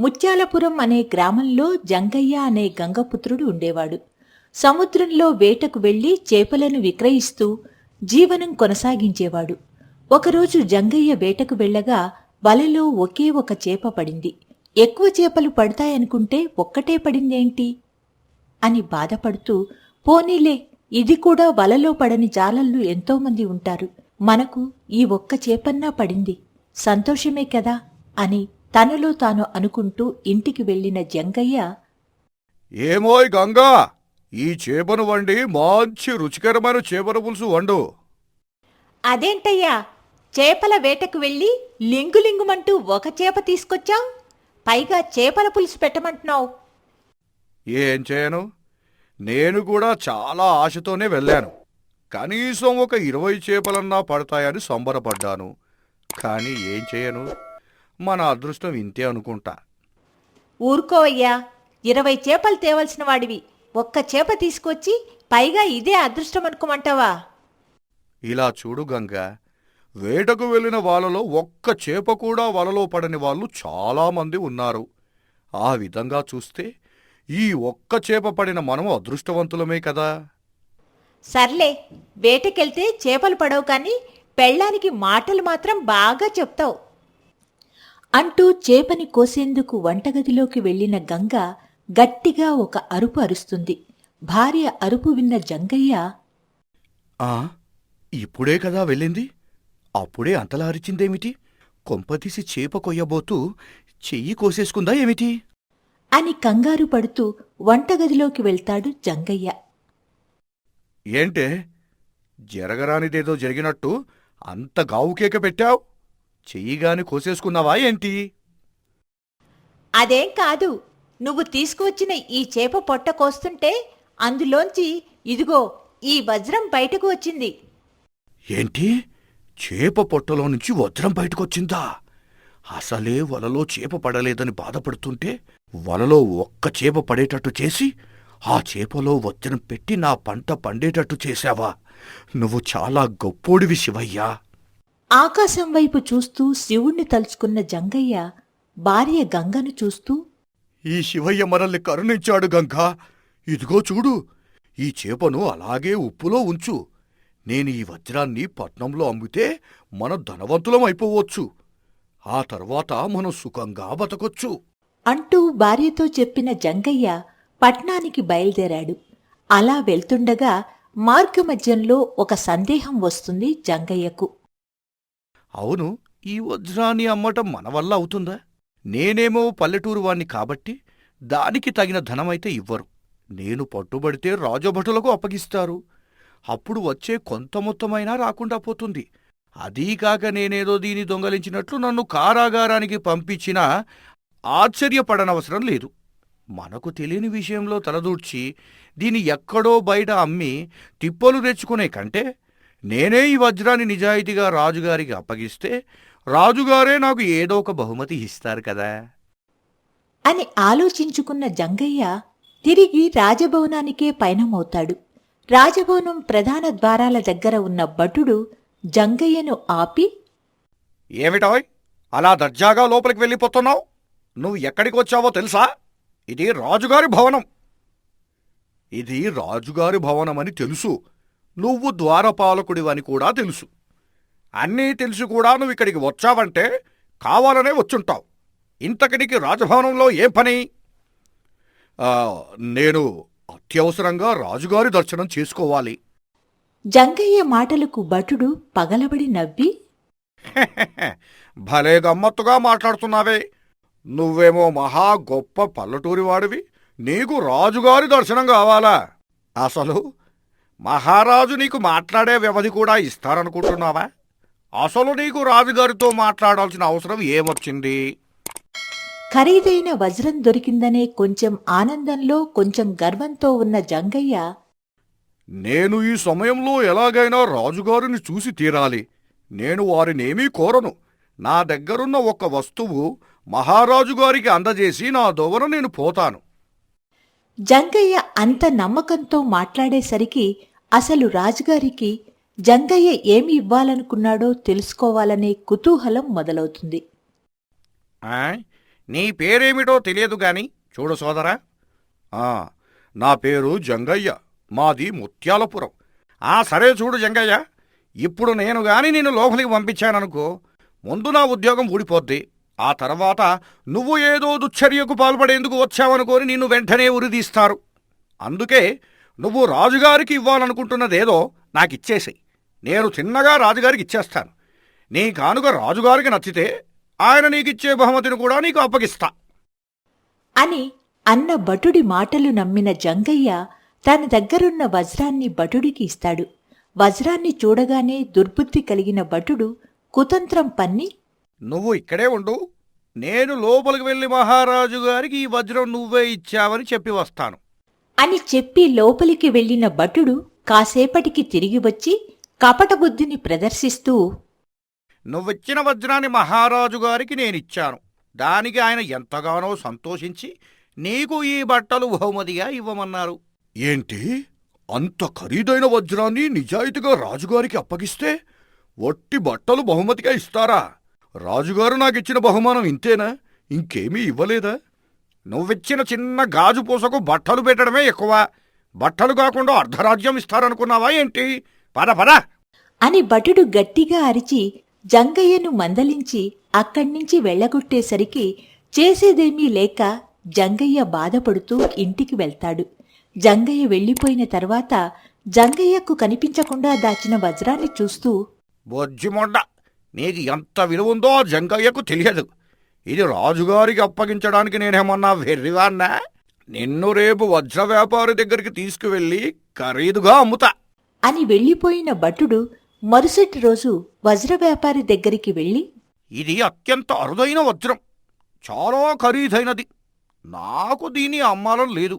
ముత్యాలపురం అనే గ్రామంలో జంగయ్య అనే గంగపుత్రుడు ఉండేవాడు. సముద్రంలో వేటకు వెళ్లి చేపలను విక్రయిస్తూ జీవనం కొనసాగించేవాడు. ఒకరోజు జంగయ్య వేటకు వెళ్లగా వలలో ఒకే ఒక చేప పడింది. ఎక్కువ చేపలు పడతాయనుకుంటే ఒక్కటే పడిందేంటి అని బాధపడుతూ, పోనీలే, ఇది కూడా వలలో పడని జాలర్లు ఎంతోమంది ఉంటారు, మనకు ఈ ఒక్క చేపన్నా పడింది, సంతోషమే కదా అని తనలో తాను అనుకుంటూ ఇంటికి వెళ్లిన జంగయ్య, ఏమోయ్ గంగా, ఈ చేపను వండి మంచి రుచికరమైన చేపల పులుసు వండు. అదేంటయ్యా, చేపల వేటకు వెళ్లి లింగులింగుమంటూ ఒక చేప తీసుకొచ్చావు, పైగా చేపల పులుసు పెట్టమంటున్నావు. ఏం చేయను, నేను కూడా చాలా ఆశతోనే వెళ్ళాను. కనీసం ఒక 20 చేపలన్నా పడతాయని సంబరపడ్డాను. కానీ ఏం చేయను, మన అదృష్టం ఇంతే అనుకుంటా. ఊరుకోవయ్యా, 20 చేపలు తేవలసిన వాడివి ఒక్క చేప తీసుకొచ్చి పైగా ఇదే అదృష్టం అనుకోమంటావా? ఇలా చూడు గంగా, వేటకు వెళ్ళిన వాళ్ళలో ఒక్క చేప కూడా వలలో పడని వాళ్ళు చాలామంది ఉన్నారు. ఆ విధంగా చూస్తే ఈ ఒక్క చేప పడిన మనం అదృష్టవంతులమే కదా. సర్లే, వేటకెళ్తే చేపలు పడవు కానీ పెళ్ళానికి మాటలు మాత్రం బాగా చెప్తావు అంటూ చేపని కోసేందుకు వంటగదిలోకి వెళ్లిన గంగ గట్టిగా ఒక అరుపు అరుస్తుంది. భార్య అరుపు విన్న జంగయ్య, ఇప్పుడే కదా వెళ్ళింది, అప్పుడే అంతలా అరిచిందేమిటి? కొంపతీసి చేప కొయ్యబోతూ చెయ్యి కోసేసుకుందా ఏమిటి అని కంగారు పడుతూ వంటగదిలోకి వెళ్తాడు జంగయ్య. ఏంటే, జరగరానిదేదో జరిగినట్టు అంత గావుకేక పెట్టావు? చెయ్యిగాని కోసేసుకున్నావా ఏంటి? అదేం కాదు, నువ్వు తీసుకువచ్చిన ఈ చేప పొట్ట కోస్తుంటే అందులోంచి ఇదిగో ఈ వజ్రం బయటకు వచ్చింది. ఏంటి, చేప పొట్టలో నుంచి వజ్రం బయటకొచ్చిందా? అసలే వలలో చేప పడలేదని బాధపడుతుంటే వలలో ఒక్క చేప పడేటట్టు చేసి ఆ చేపలో వజ్రం పెట్టి నా పంట పండేటట్టు చేశావా? నువ్వు చాలా గొప్పోడివి శివయ్యా. ఆకాశం వైపు చూస్తూ శివుణ్ణి తలుచుకున్న జంగయ్య భార్య గంగను చూస్తూ, ఈ శివయ్య మనల్ని కరుణించాడు గంగా. ఇదిగో చూడు, ఈ చేపను అలాగే ఉప్పులో ఉంచు. నేను ఈ వజ్రాన్ని పట్నంలో అమ్మితే మన ధనవంతులం అయిపోవచ్చు. ఆ తర్వాత మనం సుఖంగా బతకొచ్చు అంటూ భార్యతో చెప్పిన జంగయ్య పట్నానికి బయలుదేరాడు. అలా వెళ్తుండగా మార్గమధ్యంలో ఒక సందేహం వస్తుంది జంగయ్యకు. అవును, ఈ వజ్రాన్ని అమ్మటం మన వల్ల అవుతుందా? నేనేమో పల్లెటూరు వాణ్ణి కాబట్టి దానికి తగిన ధనమైతే ఇవ్వరు. నేను పట్టుబడితే రాజభటులకు అప్పగిస్తారు. అప్పుడు వచ్చే కొంత మొత్తమైనా రాకుండా పోతుంది. అదీకాక నేనేదో దీని దొంగలించినట్లు నన్ను కారాగారానికి పంపించినా ఆశ్చర్యపడనవసరం లేదు. మనకు తెలియని విషయంలో తలదూర్చి దీని ఎక్కడో బయట అమ్మి తిప్పలు తెచ్చుకునే కంటే నేనే ఈ వజ్రాన్ని నిజాయితీగా రాజుగారికి అప్పగిస్తే రాజుగారే నాకు ఏదో ఒక బహుమతి ఇస్తారు కదా అని ఆలోచించుకున్న జంగయ్య తిరిగి రాజభవనానికే పయనమవుతాడు. రాజభవనం ప్రధాన ద్వారాల దగ్గర ఉన్న భటుడు జంగయ్యను ఆపి, ఏమిటాయ్, అలా దర్జాగా లోపలికి వెళ్ళిపోతున్నావు? నువ్వు ఎక్కడికి వచ్చావో తెలుసా? ఇది రాజుగారి భవనం. ఇది రాజుగారి భవనమని తెలుసు. నువ్వు ద్వారపాలకుడివని కూడా తెలుసు. అన్నీ తెలిసి కూడా నువ్వు ఇక్కడికి వచ్చావంటే కావాలనే వచ్చుంటావు. ఇంతకినికి రాజభవనంలో ఏం పని? నేను అత్యవసరంగా రాజుగారి దర్శనం చేసుకోవాలి. జంగయ్య మాటలకు భటుడు పగలబడి నవ్వి, భలే గమ్మత్తుగా మాట్లాడుతున్నావే. నువ్వేమో మహా గొప్ప పల్లెటూరివాడివి, నీకు రాజుగారి దర్శనం కావాలా? అసలు మహారాజు నీకు మాట్లాడే వ్యవధి కూడా ఇస్తారనుకుంటున్నావా? అసలు నీకు రాజుగారితో మాట్లాడాల్సిన అవసరం ఏమొచ్చింది? ఖరీదైన వజ్రం దొరికిందనే కొంచెం ఆనందంలో కొంచెం గర్వంతో ఉన్న జంగయ్య, నేను ఈ సమయంలో ఎలాగైనా రాజుగారిని చూసి తీరాలి. నేను వారినేమీ కోరను. నా దగ్గరున్న ఒక్క వస్తువు మహారాజుగారికి అందజేసి నా దోవన నేను పోతాను. జంగయ్య అంత నమ్మకంతో మాట్లాడేసరికి అసలు రాజుగారికి జంగయ్య ఏమి ఇవ్వాలనుకున్నాడో తెలుసుకోవాలనే కుతూహలం మొదలవుతుంది. నీ పేరేమిటో తెలియదు గాని చూడు సోదరా, నా పేరు జంగయ్య, మాది ముత్యాలపురం. సరే చూడు జంగయ్య, ఇప్పుడు నేను గాని నిన్ను లోపలికి పంపించాననుకో, ముందు నా ఉద్యోగం ఊడిపోద్ది. ఆ తర్వాత నువ్వు ఏదో దుశ్చర్యకు పాల్పడేందుకు వచ్చావనుకోని నిన్ను వెంటనే ఉరిదీస్తారు. అందుకే నువ్వు రాజుగారికి ఇవ్వాలనుకుంటున్నదేదో నాకిచ్చేసేయి. నేను చిన్నగా రాజుగారికి ఇచ్చేస్తాను. నీ కానుక రాజుగారికి నచ్చితే ఆయన నీకిచ్చే బహుమతిని కూడా నీకు అప్పగిస్తా అని అన్న భటుడి మాటలు నమ్మిన జంగయ్య తన దగ్గరున్న వజ్రాన్ని భటుడికి ఇస్తాడు. వజ్రాన్ని చూడగానే దుర్బుద్ధి కలిగిన భటుడు కుతంత్రం పన్ని, నువ్వు ఇక్కడే ఉండు, నేను లోపలికి వెళ్ళి మహారాజు గారికి ఈ వజ్రం నువ్వే ఇచ్చావని చెప్పి వస్తాను అని చెప్పి లోపలికి వెళ్లిన భటుడు కాసేపటికి తిరిగి వచ్చి కపటబుద్ధిని ప్రదర్శిస్తూ, నువ్విచ్చిన వజ్రాన్ని మహారాజు గారికి నేనిచ్చాను. దానికి ఆయన ఎంతగానో సంతోషించి నీకు ఈ బట్టలు బహుమతిగా ఇవ్వమన్నారు. ఏంటి, అంత ఖరీదైన వజ్రాన్ని నిజాయితీగా రాజుగారికి అప్పగిస్తే వట్టి బట్టలు బహుమతిగా ఇస్తారా? రాజుగారు నాకిచ్చిన బహుమానం ఇంతేనా? ఇంకేమీ ఇవ్వలేదా? నువ్విచ్చిన చిన్న గాజు పూసకు బట్టలు పెట్టడమే ఎక్కువ. బట్టలు కాకుండా అర్ధరాజ్యం ఇస్తారనుకున్నావా ఏంటి? పద పద అని భటుడు గట్టిగా అరిచి జంగయ్యను మందలించి అక్కడ్నించి వెళ్లగొట్టేసరికి చేసేదేమీ లేక జంగయ్య బాధపడుతూ ఇంటికి వెళ్తాడు. జంగయ్య వెళ్లిపోయిన తర్వాత జంగయ్యకు కనిపించకుండా దాచిన వజ్రాన్ని చూస్తూ, బొజ్జిమొండ, నీకు ఎంత విలువుందో ఆ జంగయ్యకు తెలియదు. ఇది రాజుగారికి అప్పగించడానికి నేనేమన్నా వెర్రివాన్నా? నిన్ను రేపు వజ్ర వ్యాపారి దగ్గరికి తీసుకువెళ్ళి ఖరీదుగా అమ్ముతా అని వెళ్లిపోయిన భటుడు మరుసటి రోజు వజ్ర వ్యాపారి దగ్గరికి వెళ్లి, ఇది అత్యంత అరుదైన వజ్రం, చాలా ఖరీదైనది. నాకు దీన్ని అమ్మాలని లేదు,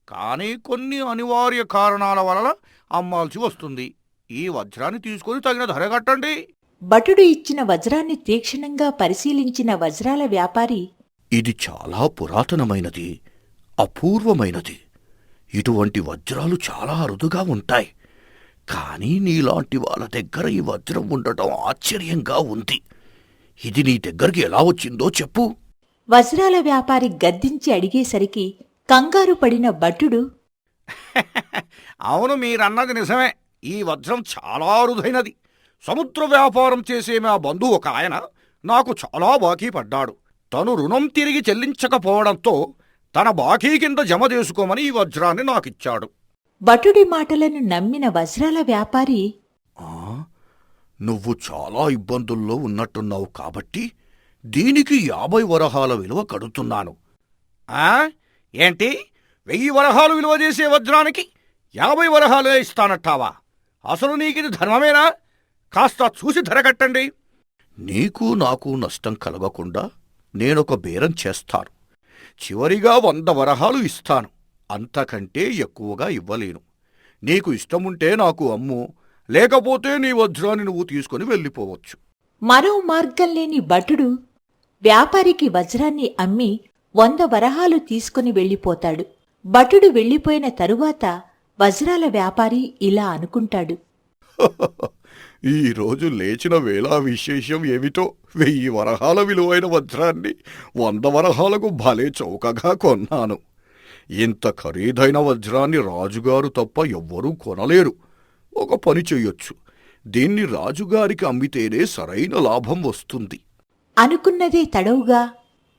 కానీ కొన్ని అనివార్య కారణాల వలన అమ్మాల్సి వస్తుంది. ఈ వజ్రాన్ని తీసుకుని తగిన ధర కట్టండి. భటుడు ఇచ్చిన వజ్రాన్ని తీక్షణంగా పరిశీలించిన వజ్రాల వ్యాపారి, ఇది చాలా పురాతనమైనది, అపూర్వమైనది. ఇటువంటి వజ్రాలు చాలా అరుదుగా ఉంటాయి. కానీ నీలాంటి వాళ్ళ దగ్గర ఈ వజ్రం ఉండటం ఆశ్చర్యంగా ఉంది. ఇది నీ దగ్గరికి ఎలా వచ్చిందో చెప్పు. వజ్రాల వ్యాపారి గద్దించి అడిగేసరికి కంగారు పడిన భటుడు, అవును, మీరన్నది నిజమే. ఈ వజ్రం చాలా అరుదైనది. సముద్ర వ్యాపారం చేసే మా బంధువు ఒక ఆయన నాకు చాలా బాకీ పడ్డాడు. తను రుణం తిరిగి చెల్లించకపోవడంతో తన బాకీ కింద జమ చేసుకోమని ఈ వజ్రాన్ని నాకిచ్చాడు. భటుడి మాటలను నమ్మిన వజ్రాల వ్యాపారి, నువ్వు చాలా ఇబ్బందుల్లో ఉన్నట్టున్నావు కాబట్టి దీనికి 50 వరహాల విలువ కడుతున్నాను. ఏంటి, 1000 వరహాలు విలువ చేసే వజ్రానికి 50 వరహాలే ఇస్తానట్టావా? అసలు నీకిది ధర్మమేనా? కాస్త చూసి ధర కట్టండి. నీకు నాకు నష్టం కలగకుండా నేనొక బేరం చేస్తాను. చివరిగా 100 వరహాలు ఇస్తాను. అంతకంటే ఎక్కువగా ఇవ్వలేను. నీకు ఇష్టముంటే నాకు అమ్ము, లేకపోతే నీ వజ్రాన్ని నువ్వు తీసుకుని వెళ్ళిపోవచ్చు. మరో మార్గం లేని భటుడు వ్యాపారికి వజ్రాన్ని అమ్మి 100 వరహాలు తీసుకుని వెళ్ళిపోతాడు. భటుడు వెళ్ళిపోయిన తరువాత వజ్రాల వ్యాపారి ఇలా అనుకుంటాడు, ఈరోజు లేచిన వేళ విశేషం ఏమిటో, 1000 వరహాల విలువైన వజ్రాన్ని 100 వరహాలకు భలే చౌకగా కొన్నాను. ఇంత ఖరీదైన వజ్రాన్ని రాజుగారు తప్ప ఎవ్వరూ కొనలేరు. ఒక పని చెయ్యొచ్చు, దీన్ని రాజుగారికి అమ్మితేనే సరైన లాభం వస్తుంది అనుకున్నదే తడవుగా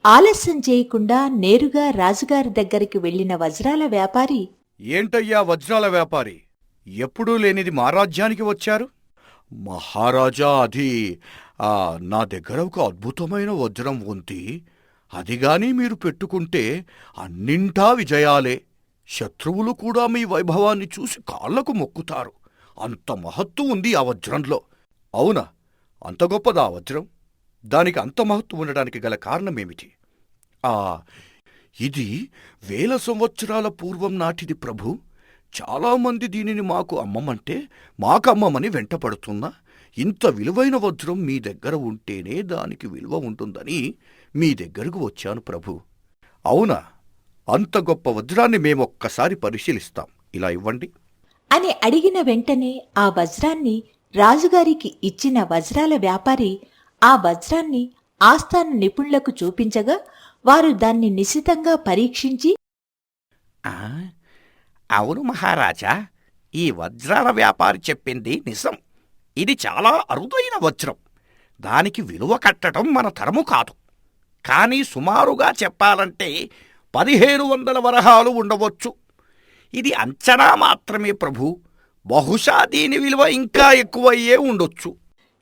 ఆలస్యం చేయకుండా నేరుగా రాజుగారి దగ్గరికి వెళ్లిన వజ్రాల వ్యాపారి, ఏంటయ్యా వజ్రాల వ్యాపారి, ఎప్పుడూ లేనిది మా రాజ్యానికి వచ్చారు? మహారాజా, అది నా దగ్గర ఒక అద్భుతమైన వజ్రం ఉంది. అదిగాని మీరు పెట్టుకుంటే అన్నింటా విజయాలే. శత్రువులు కూడా మీ వైభవాన్ని చూసి కాళ్లకు మొక్కుతారు. అంత మహత్తు ఉంది ఆ వజ్రంలో. అవునా? అంత గొప్పదా వజ్రం? దానికి అంత మహత్తు ఉండడానికి గల కారణమేమిటి? ఇది 1000 సంవత్సరాల పూర్వం నాటిది ప్రభు. చాలామంది దీనిని మాకు అమ్మమంటే మాకమ్మమని వెంటపడుతున్నా ఇంత విలువైన వజ్రం మీ దగ్గర ఉంటేనే దానికి విలువ ఉంటుందని మీ దగ్గరకు వచ్చాను ప్రభు. అవునా? అంత గొప్ప వజ్రాన్ని మేమొక్కసారి పరిశీలిస్తాం, ఇలా ఇవ్వండి అని అడిగిన వెంటనే ఆ వజ్రాన్ని రాజుగారికి ఇచ్చిన వజ్రాల వ్యాపారి ఆ వజ్రాన్ని ఆస్థాన నిపుణులకు చూపించగా వారు దాన్ని నిశితంగా పరీక్షించి, ఆ, అవును మహారాజా, ఈ వజ్రాల వ్యాపారి చెప్పింది నిజం. ఇది చాలా అరుదైన వజ్రం. దానికి విలువ కట్టడం మన తరము కాదు. కానీ సుమారుగా చెప్పాలంటే 1500 వరహాలు ఉండవచ్చు. ఇది అంచనా మాత్రమే ప్రభూ. బహుశా దీని విలువ ఇంకా ఎక్కువయ్యే ఉండొచ్చు.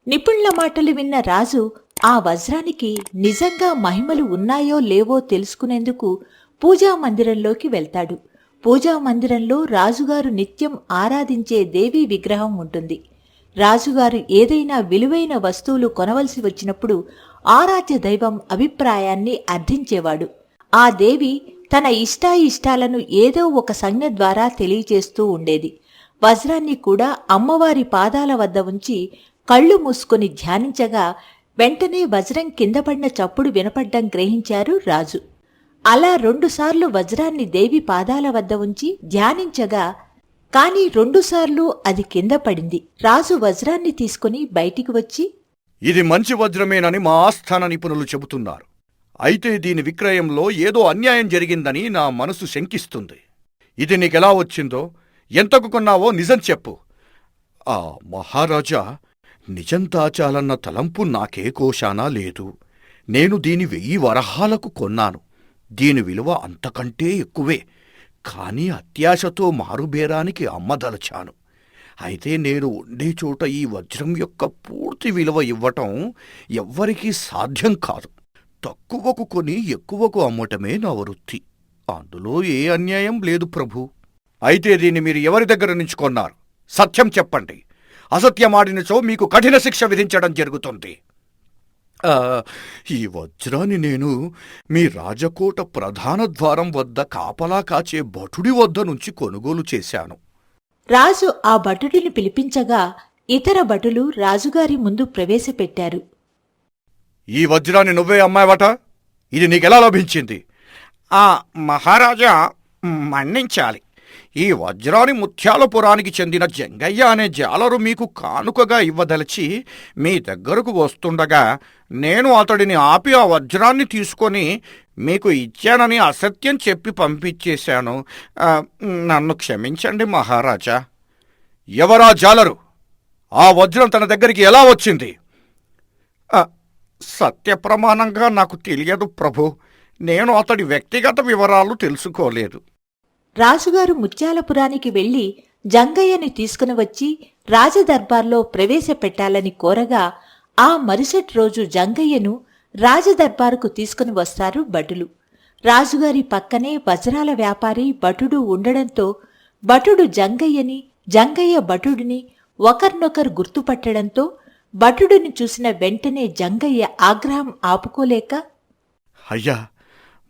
నిపుణుల మాటలు విన్న రాజు ఆ వజ్రానికి నిజంగా మహిమలు ఉన్నాయో లేవో తెలుసుకునేందుకు పూజామందిరంలోకి వెళ్తాడు. పూజామందిరంలో రాజుగారు నిత్యం ఆరాధించే దేవీ విగ్రహం ఉంటుంది. రాజుగారు ఏదైనా విలువైన వస్తువులు కొనవలసి వచ్చినప్పుడు ఆరాధ్య దైవం అభిప్రాయాన్ని అర్థించేవాడు. ఆ దేవి తన ఇష్టాయిష్టాలను ఏదో ఒక సంజ్ఞ ద్వారా తెలియచేస్తూ ఉండేది. వజ్రాన్ని కూడా అమ్మవారి పాదాల వద్ద ఉంచి కళ్ళు మూసుకొని ధ్యానించగా వెంటనే వజ్రం కిందపడిన చప్పుడు వినపడ్డం గ్రహించారు రాజు. అలా 2 సార్లు వజ్రాన్ని దేవి పాదాల వద్ద ఉంచి ధ్యానించగా కాని 2 సార్లు అది కింద పడింది. రాజు వజ్రాన్ని తీసుకుని బయటికి వచ్చి, ఇది మంచి వజ్రమేనని మా ఆస్థాన నిపుణులు చెబుతున్నారు. అయితే దీని విక్రయంలో ఏదో అన్యాయం జరిగిందని నా మనసు శంకిస్తుంది. ఇది నీకెలా వచ్చిందో, ఎంతకు కొన్నావో నిజం చెప్పు. ఆ మహారాజా, నిజం దాచాలన్న తలంపు నాకే కోశానా లేదు. నేను దీని 1000 వరహాలకు కొన్నాను. దీని విలువ అంతకంటే ఎక్కువే. కాని అత్యాశతో మారుబేరానికి అమ్మదలచాను. అయితే నేను ఉండే చోట ఈ వజ్రం యొక్క పూర్తి విలువ ఇవ్వటం ఎవ్వరికీ సాధ్యం కాదు. తక్కువకు కొని ఎక్కువకు అమ్మటమే నా వృత్తి. అందులో ఏ అన్యాయం లేదు ప్రభూ. అయితే దీన్ని మీరు ఎవరి దగ్గర నుంచి కొన్నారు? సత్యం చెప్పండి. అసత్యమాడినచో మీకు కఠిన శిక్ష విధించడం జరుగుతుంది. ఈ వజ్రాన్ని నేను మీ రాజకోట ప్రధాన ద్వారం వద్ద కాపలా కాచే భటుడి వద్ద నుంచి కొనుగోలు చేశాను. రాజు ఆ భటుడిని పిలిపించగా ఇతర భటులు రాజుగారి ముందు ప్రవేశపెట్టారు. ఈ వజ్రాన్ని నువ్వే అమ్మావట? ఇది నీకెలా లభించింది? మహారాజా, మన్నించాలి. ఈ వజ్రాని ముత్యాలపురానికి చెందిన జంగయ్య అనే జాలరు మీకు కానుకగా ఇవ్వదలిచి మీ దగ్గరకు వస్తుండగా నేను అతడిని ఆపి ఆ వజ్రాన్ని తీసుకొని మీకు ఇచ్చానని అసత్యం చెప్పి పంపించేశాను. నన్ను క్షమించండి మహారాజా. ఎవరా జాలరు? ఆ వజ్రం తన దగ్గరికి ఎలా వచ్చింది? సత్యప్రమాణంగా నాకు తెలియదు ప్రభు. నేను అతడి వ్యక్తిగత వివరాలు తెలుసుకోలేదు. రాజుగారు ముత్యాలపురానికి వెళ్లి జంగయ్యని తీసుకుని వచ్చి రాజదర్బార్లో ప్రవేశపెట్టాలని కోరగా ఆ మరుసటి రోజు జంగయ్యను రాజదర్బారుకు తీసుకుని వస్తారు భటులు. రాజుగారి పక్కనే వజ్రాల వ్యాపారి భటుడు ఉండడంతో భటుడు జంగయ్యని, జంగయ్య భటుడిని ఒకరినొకరు గుర్తుపట్టడంతో భటుడిని చూసిన వెంటనే జంగయ్య ఆగ్రహం ఆపుకోలేక, అయ్యా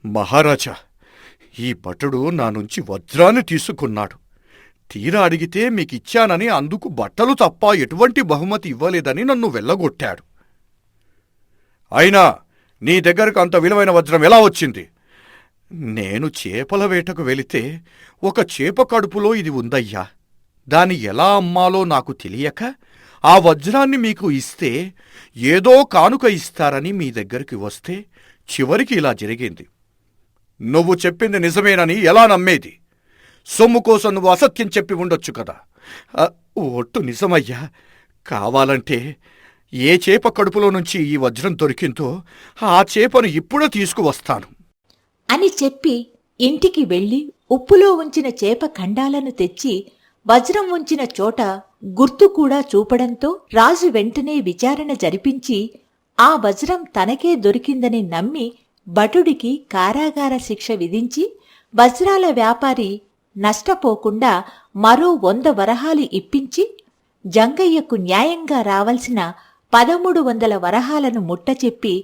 మహారాజా, ఈ భటుడు నా నుంచి వజ్రాన్ని తీసుకున్నాడు. తీరా అడిగితే మీకిచ్చానని అందుకు బట్టలు తప్ప ఎటువంటి బహుమతి ఇవ్వలేదని నన్ను వెళ్ళగొట్టాడు. అయినా నీ దగ్గరకు అంత విలువైన వజ్రం ఎలా వచ్చింది? నేను చేపల వేటకు వెళితే ఒక చేప కడుపులో ఇది ఉందయ్యా. దాన్ని ఎలా అమ్మాలో నాకు తెలియక ఆ వజ్రాన్ని మీకు ఇస్తే ఏదో కానుక ఇస్తారని మీ దగ్గరికి వస్తే చివరికి ఇలా జరిగింది. నువ్వు చెప్పింది నిజమేనని ఎలా నమ్మేది? సొమ్ము కోసం నువ్వు అసత్యం చెప్పి ఉండొచ్చు కదా. ఒట్టు నిజమయ్యా. కావాలంటే ఏ చేప కడుపులో నుంచి ఈ వజ్రం దొరికిందో ఆ చేపను ఇప్పుడే తీసుకువస్తాను అని చెప్పి ఇంటికి వెళ్లి ఉప్పులో ఉంచిన చేప ఖండాలను తెచ్చి వజ్రం ఉంచిన చోట గుర్తు కూడా చూపడంతో రాజు వెంటనే విచారణ జరిపించి ఆ వజ్రం తనకే దొరికిందని నమ్మి భటుడికి కారాగార శిక్ష విధించి వజ్రాల వ్యాపారి నష్టపోకుండా మరో 100 వరహాలు ఇప్పించి జంగయ్యకు న్యాయంగా రావలసిన 1300 వరహాలను ముట్టచెప్పి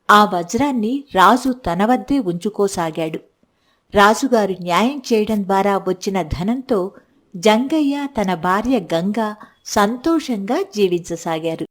ఆ వజ్రాన్ని రాజు తన వద్దే ఉంచుకోసాగాడు. రాజుగారు న్యాయం చేయడం ద్వారా వచ్చిన ధనంతో జంగయ్య తన భార్య గంగ సంతోషంగా జీవించసాగారు.